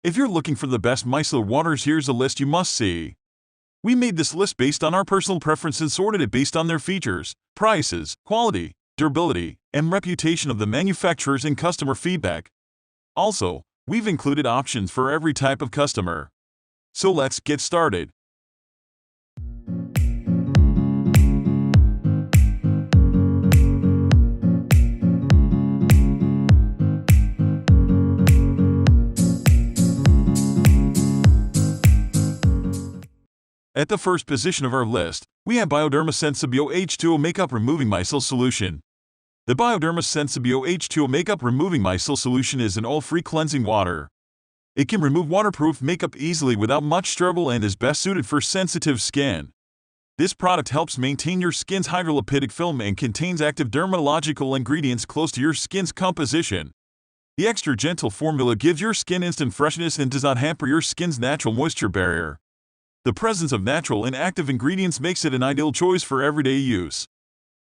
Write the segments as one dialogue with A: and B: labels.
A: If you're looking for the best micellar waters, here's a list you must see. We made this list based on our personal preference and sorted it based on their features, prices, quality, durability, and reputation of the manufacturers and customer feedback. Also, we've included options for every type of customer. So let's get started. At the first position of our list, we have Bioderma Sensibio H2O Makeup Removing Micelle Solution. The Bioderma Sensibio H2O Makeup Removing Micelle Solution is an oil-free cleansing water. It can remove waterproof makeup easily without much trouble and is best suited for sensitive skin. This product helps maintain your skin's hydrolipidic film and contains active dermatological ingredients close to your skin's composition. The extra gentle formula gives your skin instant freshness and does not hamper your skin's natural moisture barrier. The presence of natural and active ingredients makes it an ideal choice for everyday use.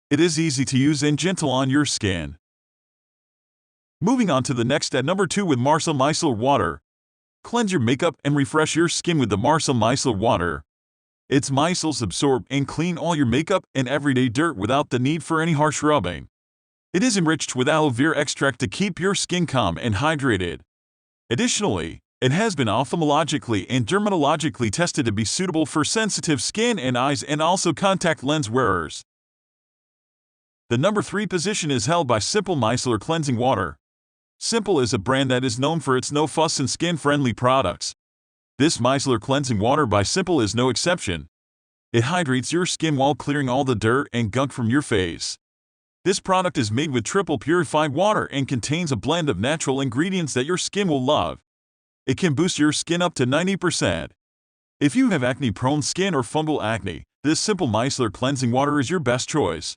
A: It is easy to use and gentle on your skin. Moving on to the next at number 2 with Marcelle Micellar Water. Cleanse your makeup and refresh your skin with the Marcelle Micellar Water. Its micelles absorb and clean all your makeup and everyday dirt without the need for any harsh rubbing. It is enriched with aloe vera extract to keep your skin calm and hydrated. Additionally, it has been ophthalmologically and dermatologically tested to be suitable for sensitive skin and eyes and also contact lens wearers. The number 3 position is held by Simple Micellar Cleansing Water. Simple is a brand that is known for its no-fuss and skin-friendly products. This micellar cleansing water by Simple is no exception. It hydrates your skin while clearing all the dirt and gunk from your face. This product is made with triple purified water and contains a blend of natural ingredients that your skin will love. It can boost your skin up to 90%. If you have acne-prone skin or fungal acne, this Simple Micellar Cleansing Water is your best choice.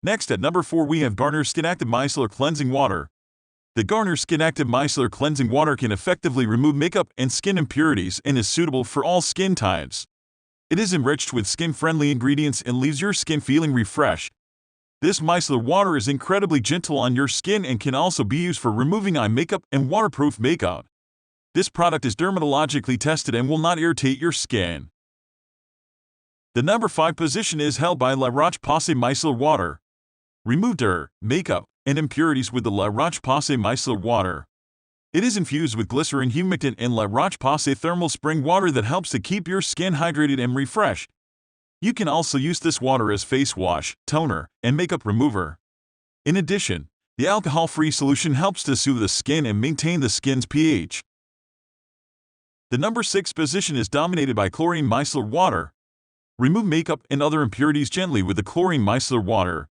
A: Next at number 4 we have Garnier SkinActive Micellar Cleansing Water. The Garnier SkinActive Micellar Cleansing Water can effectively remove makeup and skin impurities and is suitable for all skin types. It is enriched with skin-friendly ingredients and leaves your skin feeling refreshed. This micellar water is incredibly gentle on your skin and can also be used for removing eye makeup and waterproof makeup. This product is dermatologically tested and will not irritate your skin. The number 5 position is held by La Roche-Posay Micellar Water. Remove dirt, makeup, and impurities with the La Roche-Posay Micellar Water. It is infused with glycerin humectant and La Roche-Posay Thermale spring water that helps to keep your skin hydrated and refreshed. You can also use this water as face wash, toner, and makeup remover. In addition, the alcohol-free solution helps to soothe the skin and maintain the skin's pH. The number 6 position is dominated by Klorane Micellar Water. Remove makeup and other impurities gently with the Klorane Micellar Water.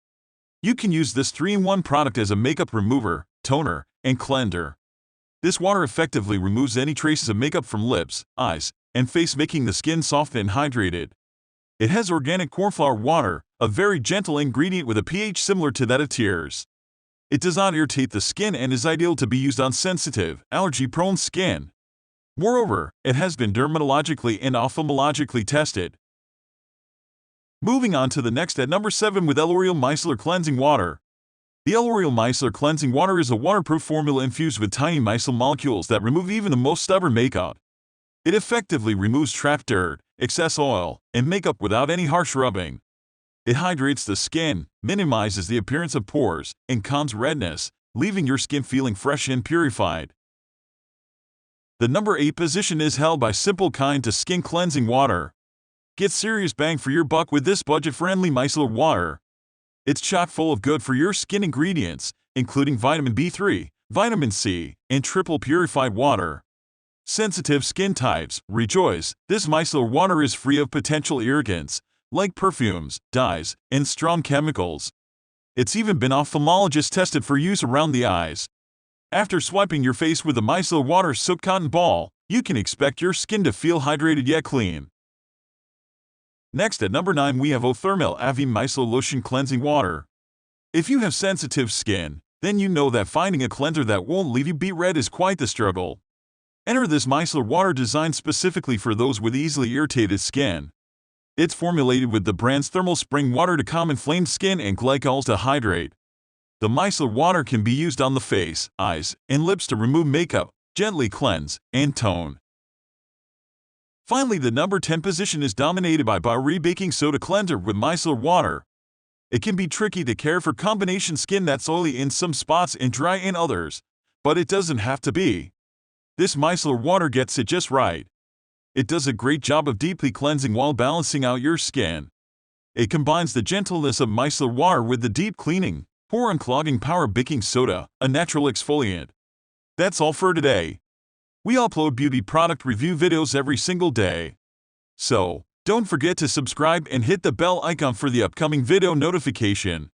A: You can use this 3-in-1 product as a makeup remover, toner, and cleanser. This water effectively removes any traces of makeup from lips, eyes, and face, making the skin soft and hydrated. It has organic cornflower water, a very gentle ingredient with a pH similar to that of tears. It does not irritate the skin and is ideal to be used on sensitive, allergy-prone skin. Moreover, it has been dermatologically and ophthalmologically tested. Moving on to the next at number 7 with L'Oreal Micellar Cleansing Water. The L'Oreal Micellar Cleansing Water is a waterproof formula infused with tiny micelle molecules that remove even the most stubborn makeup. It effectively removes trapped dirt, excess oil, and makeup without any harsh rubbing. It hydrates the skin, minimizes the appearance of pores, and calms redness, leaving your skin feeling fresh and purified. The number 8 position is held by Simple Kind to Skin Cleansing Water. Get serious bang for your buck with this budget-friendly micellar water. It's chock full of good for your skin ingredients, including vitamin B3, vitamin C, and triple purified water. Sensitive skin types, rejoice! This micellar water is free of potential irritants, like perfumes, dyes, and strong chemicals. It's even been ophthalmologist tested for use around the eyes. After swiping your face with a micellar water-soaked cotton ball, you can expect your skin to feel hydrated yet clean. Next at number 9 we have Thermale Avene Micellar Lotion Cleansing Water. If you have sensitive skin, then you know that finding a cleanser that won't leave you beet red is quite the struggle. Enter this micellar water designed specifically for those with easily irritated skin. It's formulated with the brand's Thermale spring water to calm inflamed skin and glycols to hydrate. The micellar water can be used on the face, eyes, and lips to remove makeup, gently cleanse, and tone. Finally, the number 10 position is dominated by Biore Baking Soda Cleanser with micellar water. It can be tricky to care for combination skin that's oily in some spots and dry in others, but it doesn't have to be. This micellar water gets it just right. It does a great job of deeply cleansing while balancing out your skin. It combines the gentleness of micellar water with the deep cleaning, pore unclogging power of baking soda, a natural exfoliant. That's all for today. We upload beauty product review videos every single day. So, don't forget to subscribe and hit the bell icon for the upcoming video notification.